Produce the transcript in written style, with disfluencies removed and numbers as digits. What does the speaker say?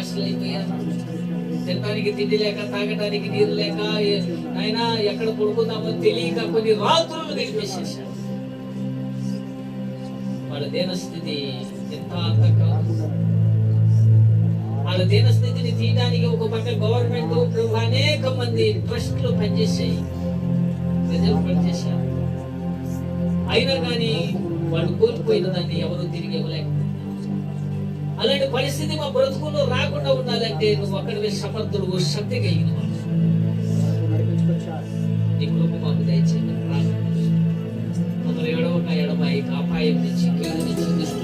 నాశనం అయిపోయారు. తినడానికి తిండి లేక, తాగడానికి నీరు లేక, ఆయన ఎక్కడ పడుకుందామో తెలియక కొన్ని రాత్రులు గడిపేసేసారు. వాళ్ళ దీనస్థితి ఎంత అంతకాలం. వాళ్ళ దీనస్థితిని తీయడానికి ఒక పక్క గవర్నమెంట్ అనేక మంది ట్రస్ట్లు పనిచేసాయి, ప్రజలు పనిచేశారు. అయినా కానీ వాళ్ళు కోల్పోయిన దాన్ని ఎవరు తిరిగి ఇవ్వలేకపోతున్నారు. అలాంటి పరిస్థితి మా బ్రతుకుల్లో రాకుండా ఉండాలంటే నువ్వు అక్కడికి సమర్థుడు, శక్తి కలిగిన వాడు. నీ కృప మాకు దయచేయండి. ప్రార్థన మమ్మల్ని ఎడమై అపాయం నుంచి, కీడు నుంచి,